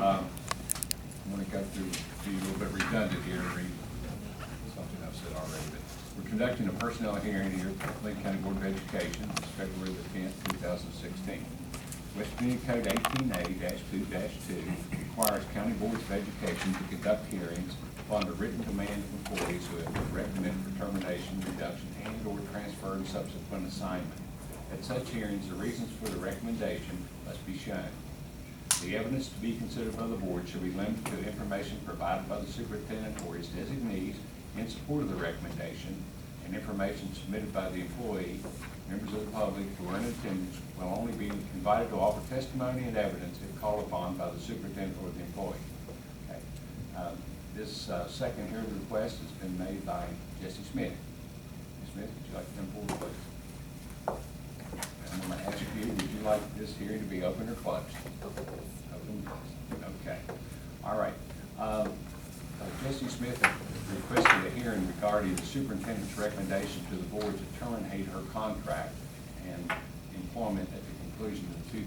I'm going to go through, be a little bit redundant here, and read something I've said already, but we're conducting a personnel hearing here at Lincoln County Board of Education. It's February the 10th, 2016. West Virginia Code 18A-2-2 requires county boards of education to conduct hearings upon the written demand of employees who have been recommended for termination, reduction, and/or transfer and subsequent assignment. At such hearings, the reasons for the recommendation must be shown. The evidence to be considered by the board should be limited to information provided by the superintendent or his designees in support of the recommendation, and information submitted by the employee. Members of the public who are in attendance will only be invited to offer testimony and evidence if called upon by the superintendent or the employee. Okay. This second hearing request has been made by Jesse Smith. Ms. Smith, would you like to come forward, please? I'm going to ask you, would you like this hearing to be open or closed? Open. Okay. All right. Jesse Smith requested a hearing regarding the superintendent's recommendation to the board to terminate her contract and employment at the conclusion of the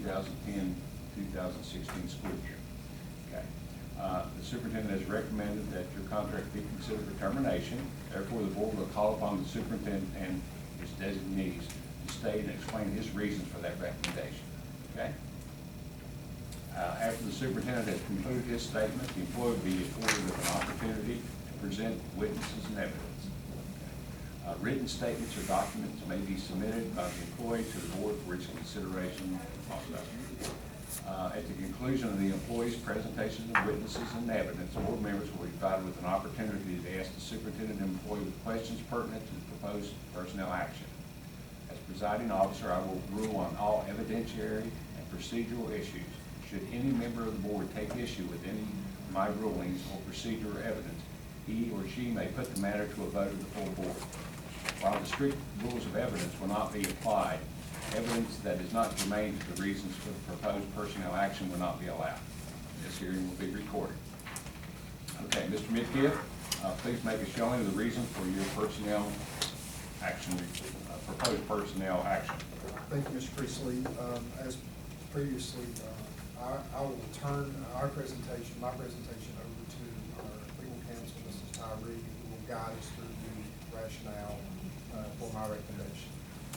2010-2016 school year. Okay. The superintendent has recommended that your contract be considered for termination. Therefore, the board will call upon the superintendent and his designees to state and explain his reasons for that recommendation. Okay? After the superintendent has concluded his statement, the employee will be afforded with an opportunity to present witnesses and evidence. Written statements or documents may be submitted by the employee to the board for its consideration also. At the conclusion of the employee's presentation of witnesses and evidence, board members will be provided with an opportunity to ask the superintendent and employee questions pertinent to the proposed personnel action. As presiding officer, I will rule on all evidentiary and procedural issues. Should any member of the board take issue with any of my rulings or procedure or evidence, he or she may put the matter to a vote of the full board. While the strict rules of evidence will not be applied, evidence that is not germane to the reasons for the proposed personnel action will not be allowed. This hearing will be recorded. Okay, Mr. Midkiff, please make a showing of the reason for your personnel action, proposed personnel action. Thank you, Mr. Priestley. As previously, I will turn my presentation over to our legal counsel, Mrs. Tyree, who will guide us through the rationale for my recommendation.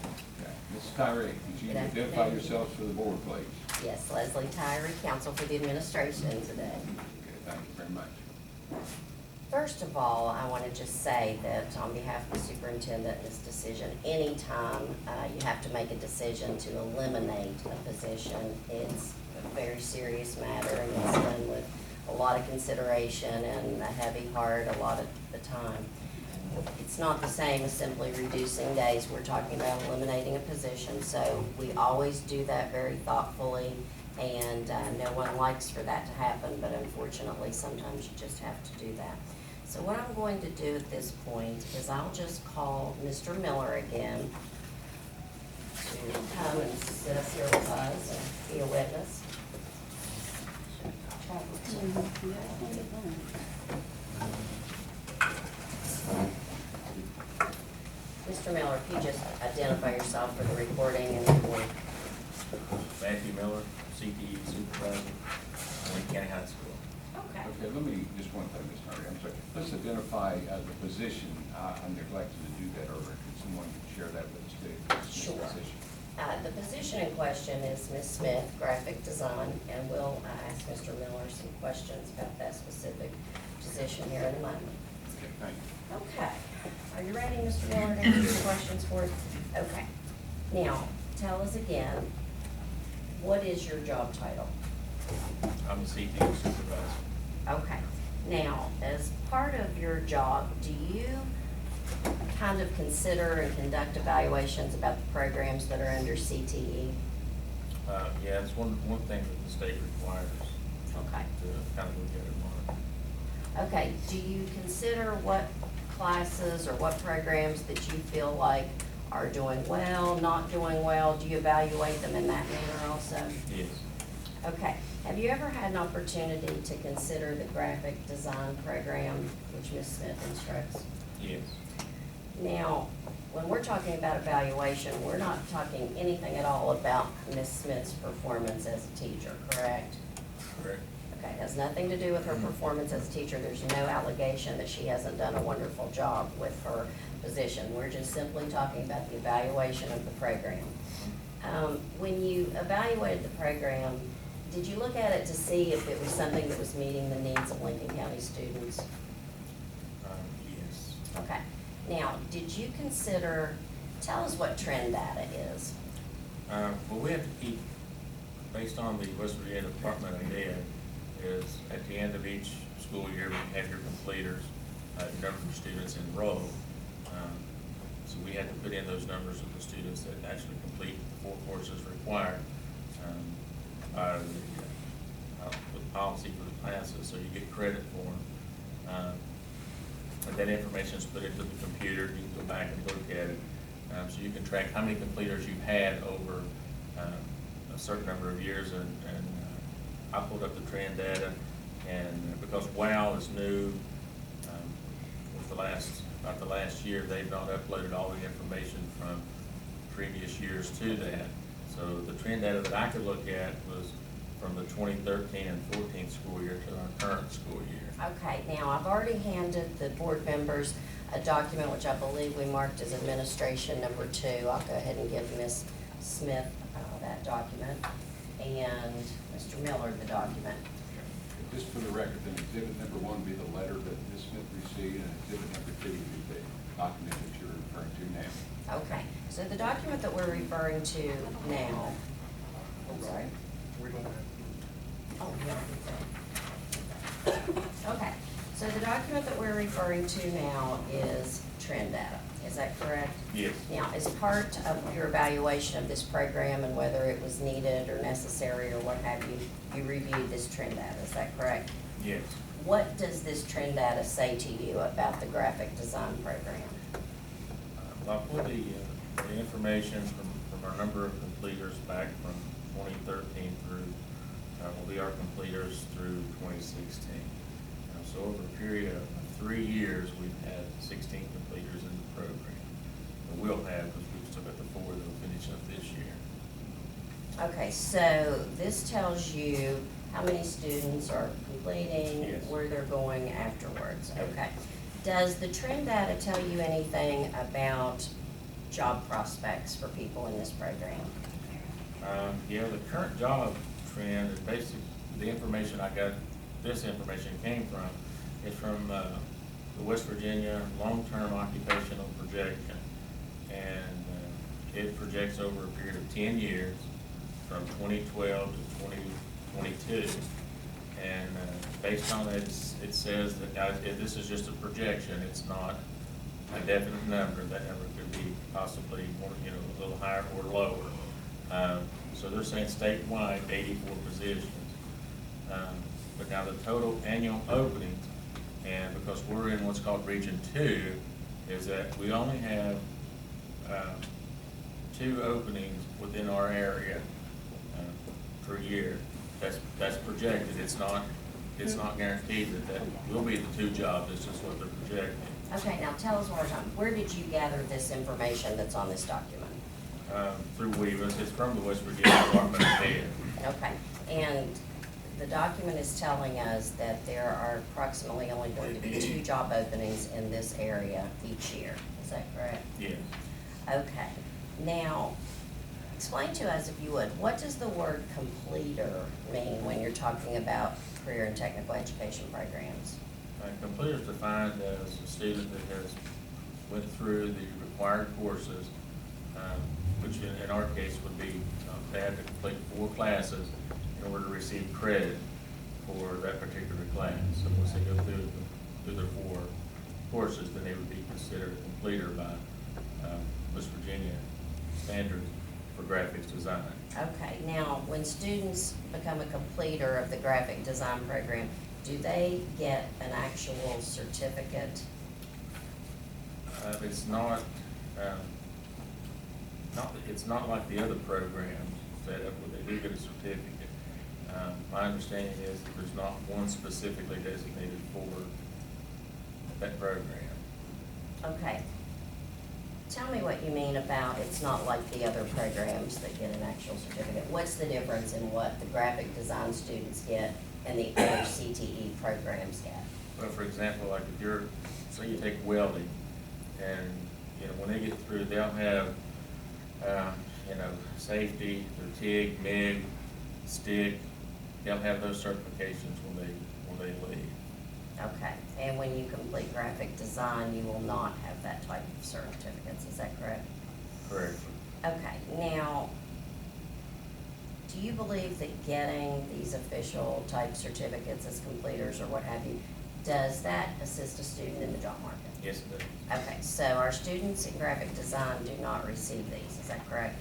Okay. Mrs. Tyree, could you identify yourselves for the board, please? Yes, Leslie Tyree, counsel for the administration today. Okay, thank you very much. First of all, I want to just say that on behalf of the superintendent, this decision, anytime you have to make a decision to eliminate a position, it's a very serious matter, and it's done with a lot of consideration and a heavy heart a lot of the time. It's not the same as simply reducing days. We're talking about eliminating a position, so we always do that very thoughtfully, and no one likes for that to happen, but unfortunately, sometimes you just have to do that. So what I'm going to do at this point is I'll just call Mr. Miller again to come and sit up here with us and be a witness. Mr. Miller, if you just identify yourself for the recording and the board. Matthew Miller, CTE supervisor, Lincoln County High School. Okay. Okay, let me, just one thing, Ms. Murray, I'm sorry. Let's identify the position. I neglected to do that earlier. Could someone share that with us too? Sure. Position. The position in question is Ms. Smith, graphic design, and we'll ask Mr. Miller some questions about that specific position here in a moment. Okay, thank you. Okay. Are you ready, Mr. Miller, to answer your questions for us? Okay. Now, tell us again, what is your job title? I'm a CTE supervisor. Okay. Now, as part of your job, do you kind of consider and conduct evaluations about the programs that are under CTE? Yeah, it's one thing that the state requires Okay. to kind of look at it more. Okay. Do you consider what classes or what programs that you feel like are doing well, not doing well? Do you evaluate them in that manner also? Yes. Okay. Have you ever had an opportunity to consider the graphic design program which Ms. Smith instructs? Yes. Now, when we're talking about evaluation, we're not talking anything at all about Ms. Smith's performance as a teacher, correct? Correct. Okay. Okay, it has nothing to do with her performance as a teacher. There's no allegation that she hasn't done a wonderful job with her position. We're just simply talking about the evaluation of the program. When you evaluated the program, did you look at it to see if it was something that was meeting the needs of Lincoln County students? Yes. Okay. Now, did you consider, tell us what trend data is. Well, we have to keep, based on the West Virginia Department of Ed, is at the end of each school year, we have your completers, the number of students enrolled. So we had to put in those numbers of the students that actually complete the 4 courses required by the policy for the classes, so you get credit for them. And that information is put into the computer. You can go back and look at it. So you can track how many completers you've had over a certain number of years. And I pulled up the trend data, and because WOW is new, with about the last year, they've not uploaded all the information from previous years to that. So the trend data that I could look at was from the 2013 and 14 school year to our current school year. Okay, now I've already handed the board members a document which I believe we marked as administration number 2. I'll go ahead and give Ms. Smith that document and Mr. Miller the document. Just for the record, then exhibit number 1 would be the letter that Ms. Smith received, and exhibit number 2 would be the document that you're referring to now. Okay, so the document that we're referring to now, I'm sorry. We don't have. Oh, yeah. Okay, so the document that we're referring to now is trend data, is that correct? Yes. Now, as part of your evaluation of this program and whether it was needed or necessary or what have you, you reviewed this trend data, is that correct? Yes. What does this trend data say to you about the graphic design program? Well, I put the information from our number of completers back from 2013 through, will be our completers through 2016. So over a period of 3 years, we've had 16 completers in the program. And we'll have, because we've still got the 4 that will finish up this year. Okay, so this tells you how many students are completing, Yes. where they're going afterwards, okay. Does the trend data tell you anything about job prospects for people in this program? Yeah, the current job trend is basically, the information I got, this information came from, is from the West Virginia Long-Term Occupational Projection. And it projects over a period of 10 years, from 2012 to 2022. And based on it, it says that this is just a projection. It's not a definite number. That number could be possibly more, a little higher or lower. So they're saying statewide 84 positions. But now the total annual openings, and because we're in what's called Region 2, is that we only have 2 openings within our area per year. That's projected. It's not guaranteed that will be the 2 jobs. It's just what they're projecting. Okay, now tell us one more time, where did you gather this information that's on this document? Through WEVAS. It's from the West Virginia Department of Ed. Okay, and the document is telling us that there are approximately only going to be 2 job openings in this area each year, is that correct? Yes. Okay, now, explain to us, if you would, what does the word completer mean when you're talking about career and technical education programs? Completer is defined as a student that has went through the required courses, which in our case would be they had to complete 4 classes in order to receive credit for that particular class. So once they go through their 4 courses, then they would be considered a completer by West Virginia standards for graphics design. Okay, now, when students become a completer of the graphic design program, do they get an actual certificate? It's not like the other programs that they do get a certificate. My understanding is that there's not one specifically designated for that program. Okay. Tell me what you mean about it's not like the other programs that get an actual certificate. What's the difference in what the graphic design students get and the other CTE programs get? Well, for example, like if you're, say you take welding, and, you know, when they get through, they'll have, you know, safety, their TIG, MIG, stick, they'll have those certifications when they leave. Okay, and when you complete graphic design, you will not have that type of certificates, is that correct? Correct. Okay, now, do you believe that getting these official type certificates as completers or what have you, does that assist a student in the job market? Yes, it does. Okay, so our students in graphic design do not receive these, is that correct?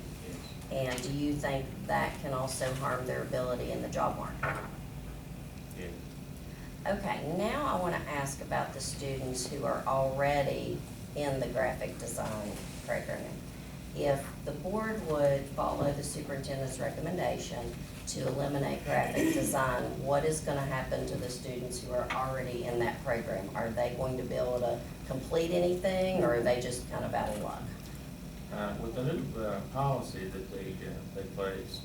Yes. And do you think that can also harm their ability in the job market? Yes. Okay, now I want to ask about the students who are already in the graphic design program. If the board would follow the superintendent's recommendation to eliminate graphic design, what is going to happen to the students who are already in that program? Are they going to be able to complete anything, or are they just kind of out of luck? With the new policy that they placed,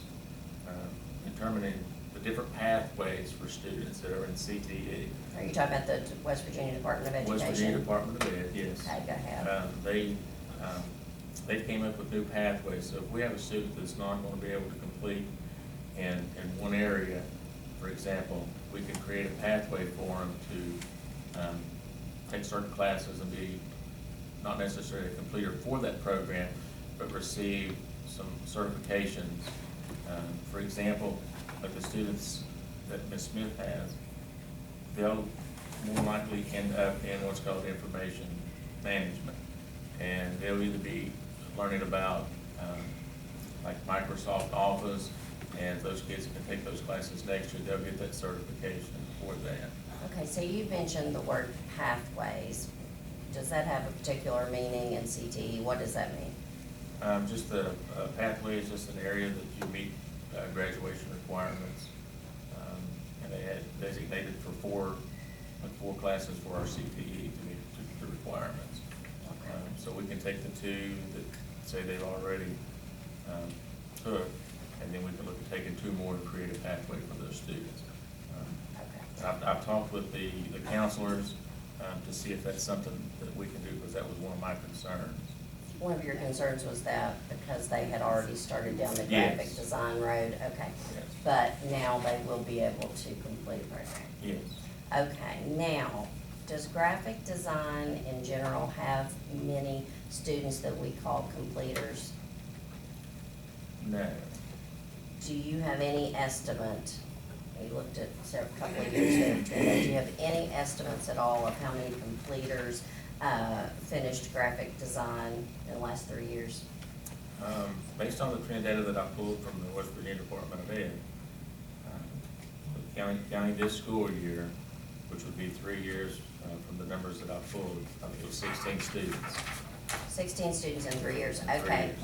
determining the different pathways for students that are in CTE. Are you talking about the West Virginia Department of Education? West Virginia Department of Ed, yes. Okay, go ahead. They came up with new pathways, so if we have a student that's not going to be able to complete in one area, for example, we can create a pathway for them to take certain classes and be not necessarily a completer for that program, but receive some certifications. For example, like the students that Ms. Smith has, they'll more likely end up in what's called information management. And they'll either be learning about like Microsoft Office, and those kids can take those classes next year, they'll get that certification for that. Okay, so you mentioned the word pathways. Does that have a particular meaning in CTE? What does that mean? Just the pathway is just an area that you meet graduation requirements. And they had designated for four classes for our CTE to meet the requirements. Okay. So we can take the two that say they've already took, and then we can look at taking two more and create a pathway for those students. Okay. And I've talked with the counselors to see if that's something that we can do, because that was one of my concerns. One of your concerns was that because they had already started down the Yes. graphic design road, okay. Yes. But now they will be able to complete a program. Yes. Okay, now, does graphic design in general have many students that we call completers? No. Do you have any estimate? We looked at several couple of years there. Do you have any estimates at all of how many completers finished graphic design in the last 3 years? Based on the trend data that I pulled from the West Virginia Department of Ed, counting this school year, which would be 3 years from the numbers that I pulled, I think it was 16 students. 16 students in 3 years, In 3 okay. years.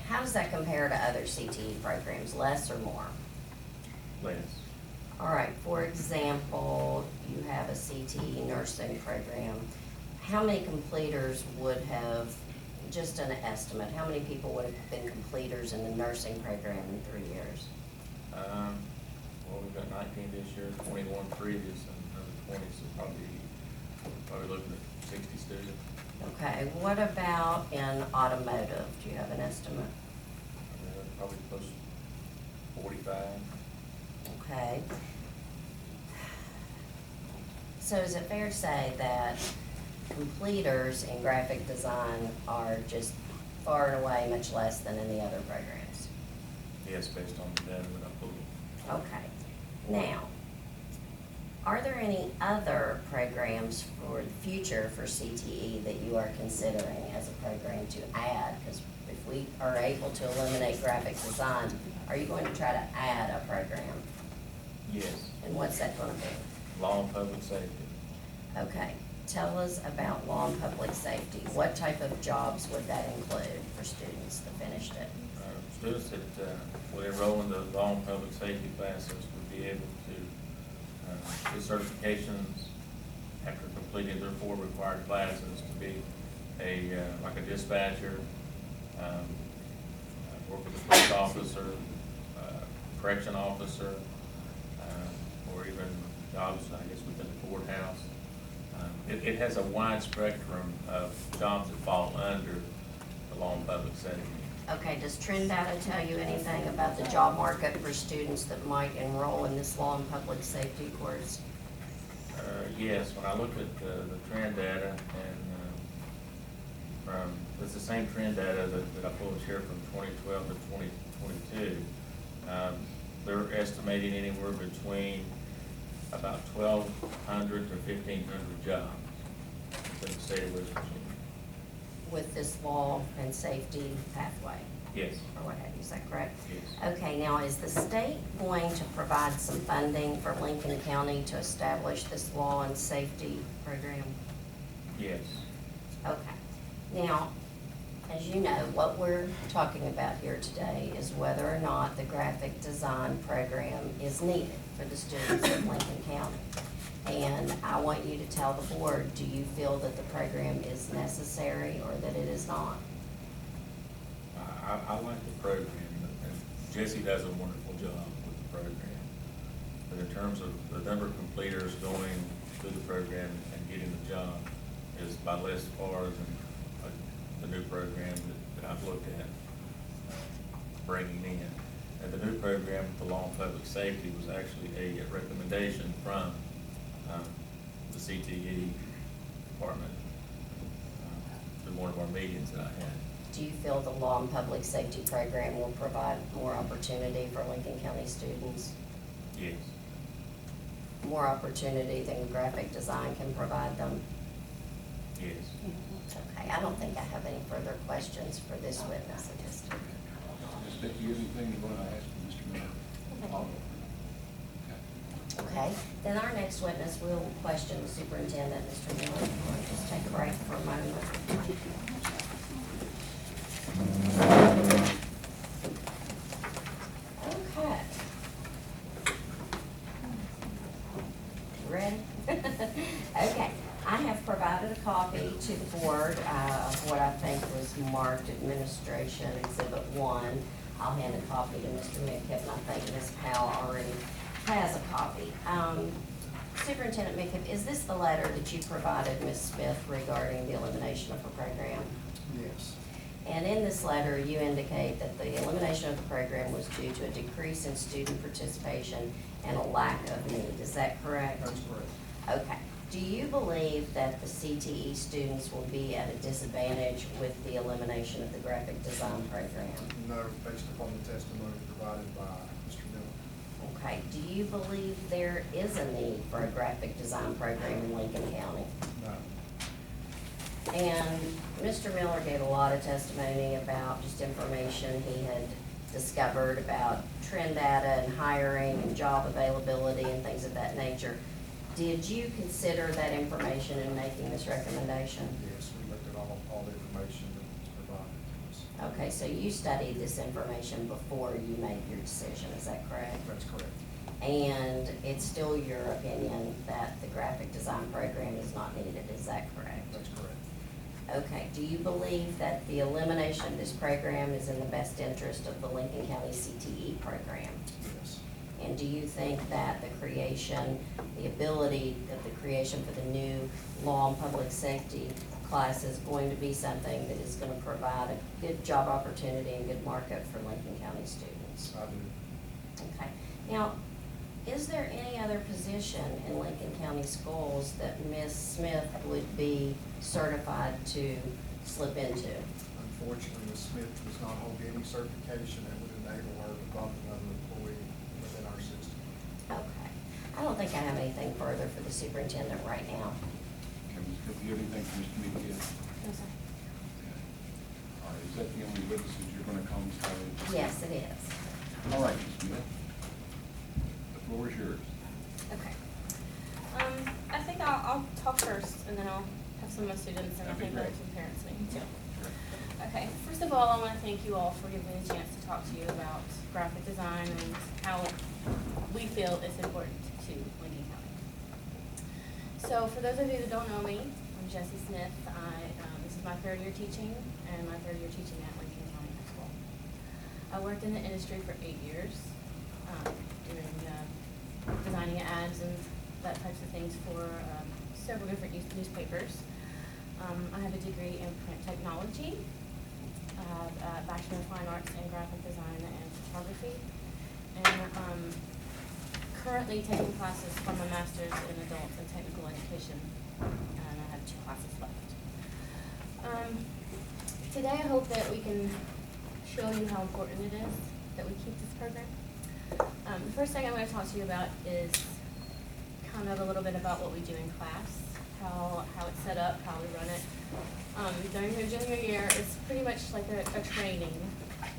How does that compare to other CTE programs, less or more? Less. All right, for example, you have a CTE nursing program. How many completers would have, just an estimate, how many people would have been completers in the nursing program in 3 years? Well, we've got 19 this year, 21 previous, and another 20, so probably looking at 60 students. Okay, what about in automotive? Do you have an estimate? Probably close to 45. Okay. So is it fair to say that completers in graphic design are just far and away much less than in the other programs? Yes, based on the data that I pulled. Okay. Now, are there any other programs for the future for CTE that you are considering as a program to add? Because if we are able to eliminate graphic design, are you going to try to add a program? Yes. And what's that going to be? Law and public safety. Okay, tell us about law and public safety. What type of jobs would that include for students that finished it? Students that would enroll in the law and public safety classes would be able to get certifications after completing their 4 required classes to be like a dispatcher, work with a police officer, correction officer, jobs, I guess, within the courthouse. It has a wide spectrum of jobs that fall under the law and public safety. Okay, does Trend Data tell you anything about the job market for students that might enroll in this law and public safety course? Yes, when I look at the trend data and it's the same trend data that I pulled here from 2012 to 2022, they're estimating anywhere between about 1,200 to 1,500 jobs in the state of West Virginia. With this law and safety pathway, Yes, or what have you, is that correct? yes. Okay, now is the state going to provide some funding for Lincoln County to establish this law and safety program? Yes. Okay. Now, as you know, what we're talking about here today is whether or not the graphic design program is needed for the students of Lincoln County. And I want you to tell the board, do you feel that the program is necessary or that it is not? I like the program, and Jesse does a wonderful job with the program. But in terms of the number of completers going through the program and getting the job is by less far than the new program that I've looked at bringing in. And the new program, the law and public safety, was actually a recommendation from the CTE department through one of our meetings that I had. Do you feel the law and public safety program will provide more opportunity for Lincoln County students? Yes. More opportunity than graphic design can provide them? Yes. Okay, I don't think I have any further questions for this witness. I just, Ms. Vicky, you have anything you want to ask Mr. Miller? All? Okay. okay, then our next witness will question the superintendent, Mr. Miller. We'll just take a break for a moment. Okay. Ready? Okay, I have provided a copy to the board of what I think was marked Administration Exhibit 1. I'll hand a copy to Mr. Midkiff, and I think Ms. Powell already has a copy. Superintendent Midkiff, is this the letter that you provided Ms. Smith regarding the elimination of her program? Yes, And in this letter, you indicate that the elimination of the program was due to a decrease in student participation and a lack of need. Is that correct? that's correct. Okay. Do you believe that the CTE students will be at a disadvantage with the elimination of the graphic design program? No, based upon the testimony provided by Mr. Miller. Okay. Do you believe there is a need for a graphic design program in Lincoln County? No. And Mr. Miller gave a lot of testimony about just information he had discovered about trend data and hiring and job availability and things of that nature. Did you consider that information in making this recommendation? Yes, we looked at all the information that was provided to us. Okay, so you studied this information before you made your decision, is that correct? That's correct. And it's still your opinion that the graphic design program is not needed, is that correct? That's correct. Okay, do you believe that the elimination of this program is in the best interest of the Lincoln County CTE program? Yes. And do you think that the creation, the ability of the creation for the new law and public safety class is going to be something that is going to provide a good job opportunity and good market for Lincoln County students? I do. Okay. Now, is there any other position in Lincoln County schools that Ms. Smith would be certified to slip into? Unfortunately, Ms. Smith does not hold any certification that would enable her to become another employee within our system. Okay. I don't think I have anything further for the superintendent right now. Okay, Ms. Cook, do you have anything for Mr. Meekia? No, sir. All right, is that the only witnesses you're going to call, Ms. Howard? Yes, it is. All right, Ms. Smith. The floor is yours. Okay. I think I'll talk first, and then I'll have some of my students, and I That'd be think other great. some parents maybe too. Sure. Okay, first of all, I want to thank you all for giving me a chance to talk to you about graphic design and how we feel it's important to Lincoln County. So for those of you that don't know me, I'm Jessie Smith. This is my third year teaching, and my third year teaching at Lincoln County High School. I worked in the industry for 8 years, doing designing ads and that types of things for several different newspapers. I have a degree in print technology. I have a Bachelor of Fine Arts in Graphic Design and Photography. And currently taking classes for my master's in adult and technical education. And I have 2 classes left. Today I hope that we can show you how important it is that we keep this program. The first thing I'm going to talk to you about is kind of a little bit about what we do in class, how it's set up, how we run it. During your junior year, it's pretty much like a training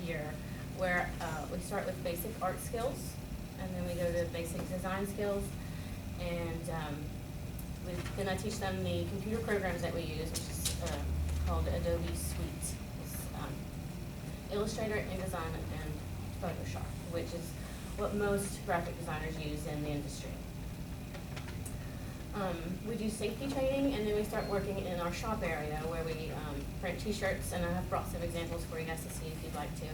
year where we start with basic art skills, and then we go to basic design skills, and then I teach them the computer programs that we use, which is called Adobe Suite. It's Illustrator, InDesign, and Photoshop, which is what most graphic designers use in the industry. We do safety training, and then we start working in our shop area where we print t-shirts, and I have brought some examples for you guys to see if you'd like to.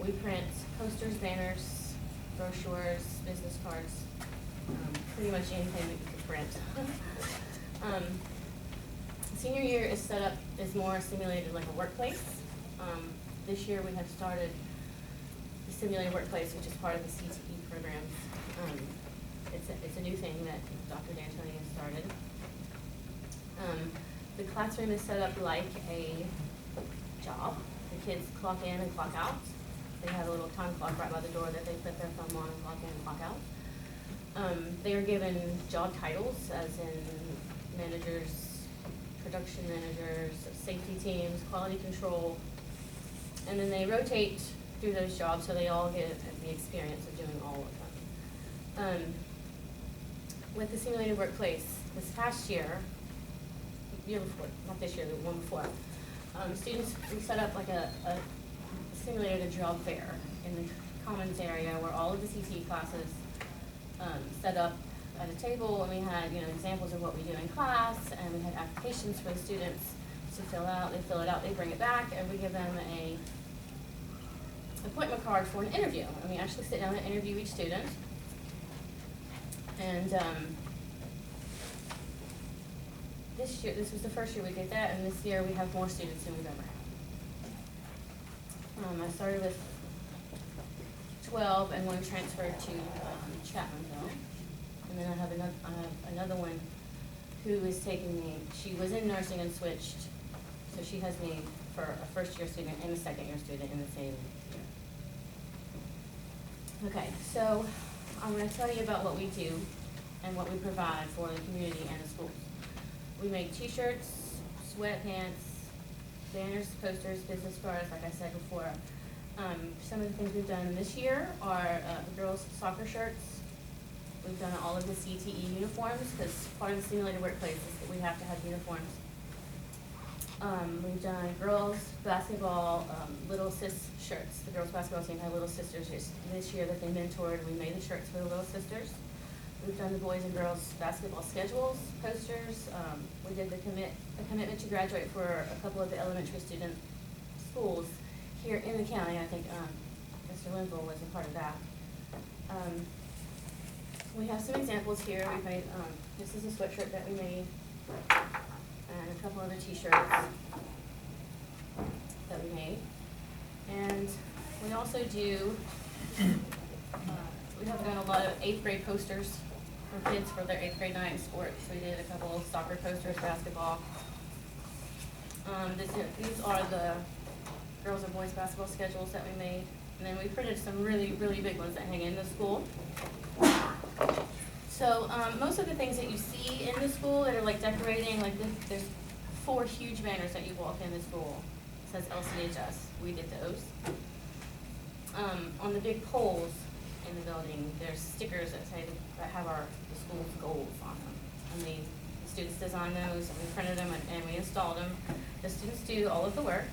We print posters, banners, brochures, business cards, pretty much anything that you can print. Senior year is more simulated like a workplace. This year we have started the simulated workplace, which is part of the CTE programs. It's a new thing that Dr. D'Antonio started. The classroom is set up like a job. The kids clock in and clock out. They have a little time clock right by the door that they put their thumb on and clock in and clock out. They are given job titles, as in managers, production managers, safety teams, quality control, and then they rotate through those jobs so they all get the experience of doing all of them. With the simulated workplace, this past year before, not this year, the one before, students, we set up like a simulated job fair in the commons area where all of the CTE classes set up at a table, and we had examples of what we do in class, and we had applications for the students to fill out. They fill it out, they bring it back, and we give them a appointment card for an interview. And we actually sit down and interview each student. And this was the first year we did that, and this year we have more students than we've ever had. I started with 12, and one transferred to Chapmanville. And then I have another one who is taking me. She was in nursing and switched, so she has me for a first-year student and a second-year student in the same year. Okay, so I'm going to tell you about what we do and what we provide for the community and the schools. We make t-shirts, sweatpants, banners, posters, business cards, like I said before. Some of the things we've done this year are girls' soccer shirts. We've done all of the CTE uniforms, because part of the simulated workplace is that we have to have uniforms. We've done girls' basketball, Little Sis shirts. The girls' basketball team had Little Sisters this year that they mentored, and we made the shirts for the Little Sisters. We've done the boys and girls' basketball schedules, posters. We did the commitment to graduate for a couple of the elementary student schools here in the county. I think Mr. Linville was a part of that. We have some examples here. We made, this is a sweatshirt that we made, and a couple other t-shirts that we made. And we also do, we have done a lot of 8th grade posters for kids for their 8th grade night in sports. We did a couple of soccer posters, basketball. These are the girls and boys basketball schedules that we made. And then we printed some really, really big ones that hang in the school. So most of the things that you see in the school that are like decorating, like this, there's 4 huge banners that you walk in the school. It says LCHS. We did those. On the big poles in the building, there's stickers that say that have the school's goals on them. And the students designed those, and we printed them, and we installed them. The students do all of the work.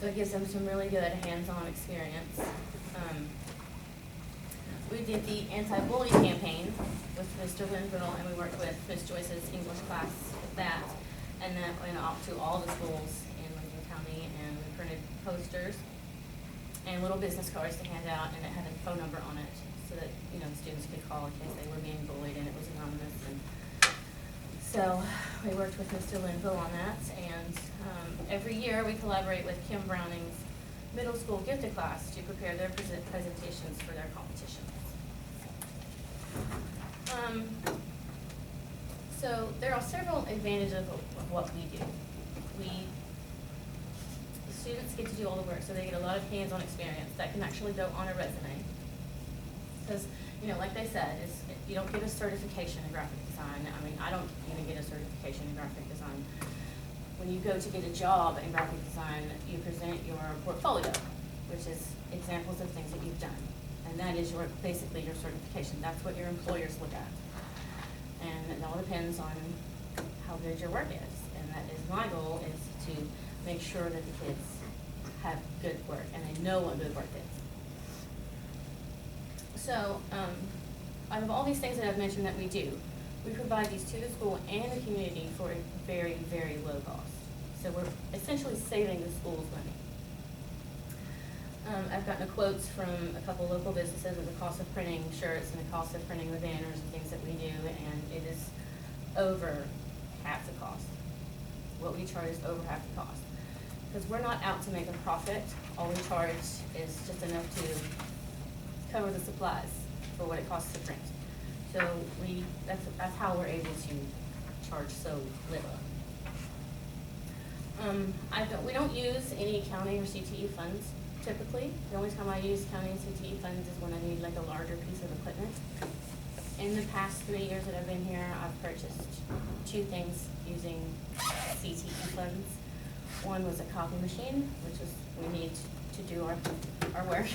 So it gives them some really good hands-on experience. We did the anti-bully campaign with Mr. Linville, and we worked with Ms. Joyce's English class with that. And that went out to all the schools in Lincoln County, and we printed posters and little business cards to hand out, and it had a phone number on it. so that, you know, students could call in case they were being bullied, and it was anonymous. And so we worked with Mr. Linville on that, and every year we collaborate with Kim Browning's middle school gifted class to prepare their presentations for their competitions. So there are several advantages of what we do. The students get to do all the work, so they get a lot of hands-on experience that can actually go on a resume. Because, you know, like they said, you don't get a certification in graphic design. I mean, I don't even get a certification in graphic design. When you go to get a job in graphic design, you present your portfolio, which is examples of things that you've done. And that is basically your certification. That's what your employers look at. And it all depends on how good your work is. And that is my goal, is to make sure that the kids have good work and they know what good work is. So, out of all these things that I've mentioned that we do, we provide these to the school and the community for a very, very low cost. So we're essentially saving the schools money. I've gotten quotes from a couple local businesses of the cost of printing shirts and the cost of printing the banners and things that we do, and it is over half the cost. What we charge is over half the cost. Because we're not out to make a profit. All we charge is just enough to cover the supplies for what it costs to print. So that's how we're able to charge so little. We don't use any county or CTE funds typically. The only time I use county and CTE funds is when I need like a larger piece of equipment. In the past 3 years that I've been here, I've purchased 2 things using CTE funds. One was a copy machine, which was we need to do our work,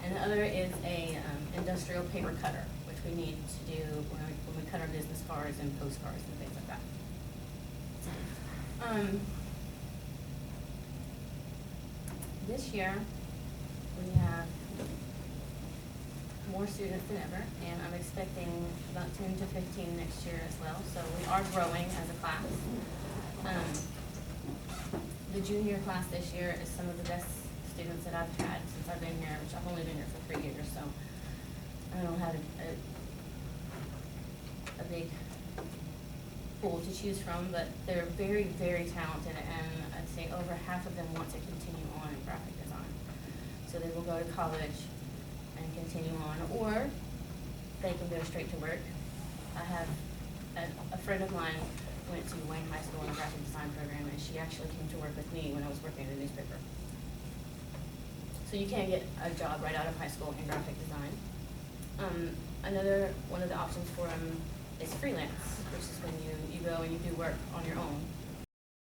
and the other is a industrial paper cutter, which we need to do when we cut our business cards and postcards and things like that. This year, we have more students than ever, and I'm expecting about 10 to 15 next year as well, so we are growing as a class. The junior class this year is some of the best students that I've had since I've been here, which I've only been here for 3 years, so I don't have a big pool to choose from, but they're very, very talented, and I'd say over half of them want to continue on in graphic design. So they will go to college and continue on, or they can go straight to work. I have a friend of mine went to Wayne High School in the graphic design program, and she actually came to work with me when I was working at a newspaper. So you can get a job right out of high school in graphic design. Another one of the options for them is freelance, which is when you go and you do work on your own.